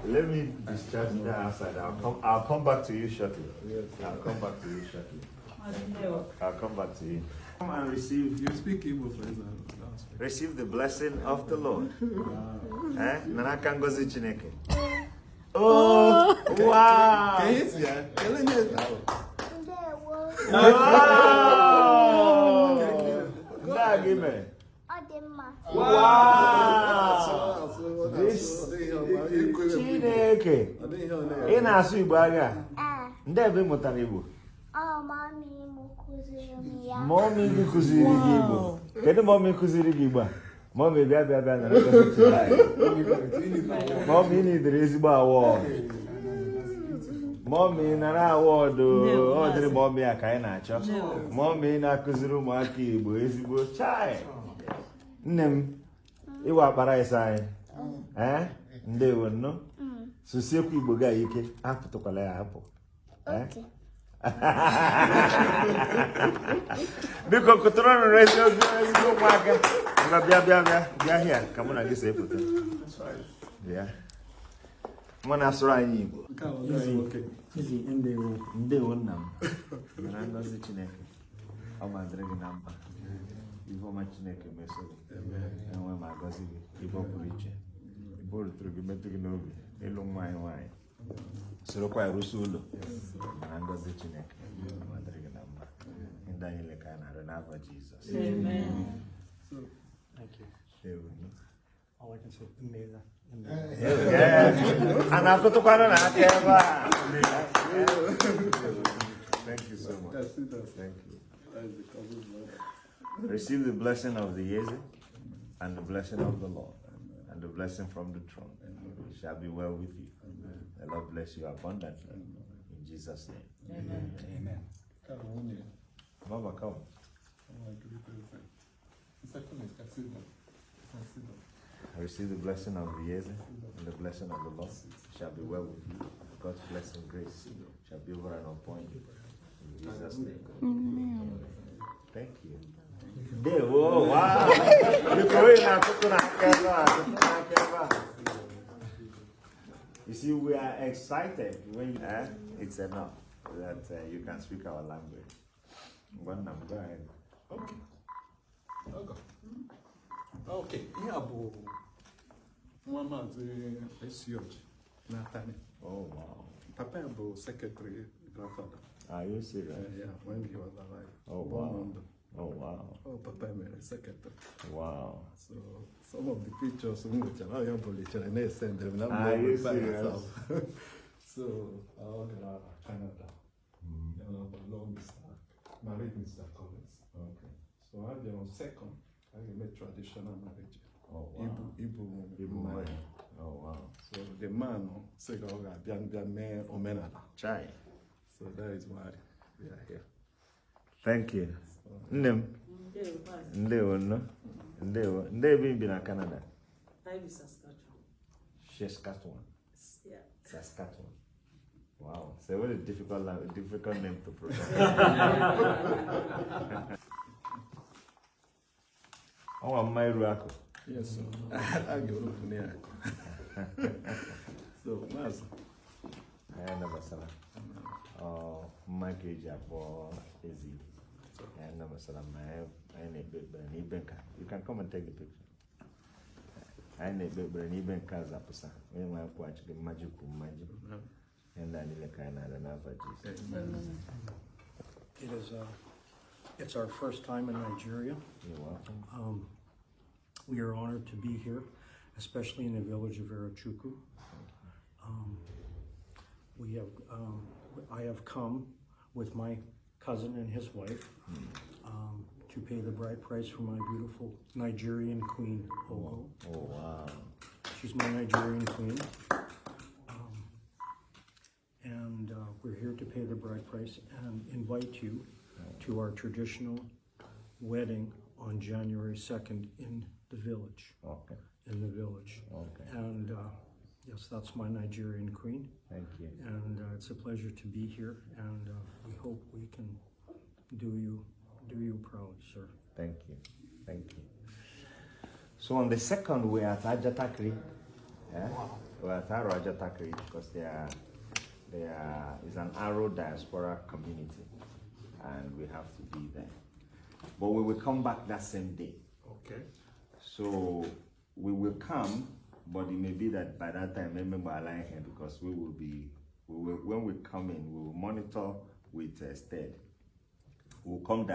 Let me discharge that outside. I'll come back to you shortly. I'll come back to you shortly. I'll come back to you. Come and receive. You speak Igbo, for example. Receive the blessing of the Lord. Nanaka ngozi Chineke. Oh, wow. Can you see that? Wow. This Chineke. Ị na-asụ Igbo agha? Ndị ebe mụtara Igbo? Mommy gị kụziri gị Igbo. Kedu mommy kụziri gị Igbo? Mommy bịa na Mommy nidere ezigbo award. Mommy nara award. Ọ dịrị mommy a ka anyị na-achọ. Mommy na-akụziri ụmụaka Igbo ezigbo chai. Nne m ịwa akpara ịsa anyị. Ndewo nno. Susiekwu Igbo ga ike. Hapụtụkwala ya hapụ. Biko kụtụrụ resi ezigbo ụmụaka. Bịa hịa ka mụ na gị see foto. Bịa. Mụ na-asụrụ anyị Igbo. Ndewo nna m. Nara ngọzi Chineke. Ọ ma-adịrị gị na mkpa. Ife ọma Chineke meso gị. Enwe ma agọzi gị. Ife ọ pụrụ iche. Ife o rutere gị metụ gị n'obi. Ịlụ nwaanyị. Sorokwa ya rụsi ụlọ. Nara ngọzi Chineke. Ọ ma-adịrị gị na mkpa. Ndị anyị leka ya narị n'afọ Jizọs. Amen. Thank you. All I can say, amazing. Thank you so much. Thank you. Receive the blessing of the Yeze and the blessing of the Lord and the blessing from the throne. It shall be well with you. The Lord bless you abundantly. In Jesus' name. Amen. Amen. Mama, come. I receive the blessing of the Yeze and the blessing of the Lord. It shall be well with you. God's blessing, grace shall be over and upon you. In Jesus' name. Amen. Thank you. Oh, wow. You see, we are excited when it's enough that you can speak our language. One number, go ahead. Okay. Yeah, but Mama is huge. Oh, wow. Papa was secretary, grandfather. Are you serious? Yeah, when he was alive. Oh, wow. Oh, wow. Oh, Papa was secretary. Wow. So, some of the pictures, I send them. Are you serious? So, I ordered Canada. Married Mr. Collins. Okay. So, I had on second. I made traditional marriage. Oh, wow. Ibu marriage. Oh, wow. So the man said, Omenala. Chai. So that is why we are here. Thank you. Ndewo. Ndewo, no? Ndewo. Ndewo in Canada? I live in Saskatchewan. Saskatchewan. Yeah. Saskatchewan. Wow. So what a difficult name to pronounce. Oh, my Ruako. Yes, sir. I go to Niako. So, Master. I never saw that. Oh, my cage for easy. I never saw that. You can come and take the picture. I need to be Kazapasa. When my watch the magic. And then you can add another Jesus. It's our first time in Nigeria. You're welcome. We are honored to be here, especially in the village of Arochukwu. I have come with my cousin and his wife to pay the bride price for my beautiful Nigerian queen, Ogo. Oh, wow. She's my Nigerian queen. And we're here to pay the bride price and invite you to our traditional wedding on January 2nd in the village. Okay. In the village. Okay. And yes, that's my Nigerian queen. Thank you. And it's a pleasure to be here, and we hope we can do you proud, sir. Thank you. Thank you. So on the second, we're at Ajatakri. Yeah? We're at Arochukwu because it's an Aro diaspora community, and we have to be there. But we will come back that same day. Okay. So we will come, but it may be that by that time, remember align here because when we come in, we will monitor with Stead. We'll come down.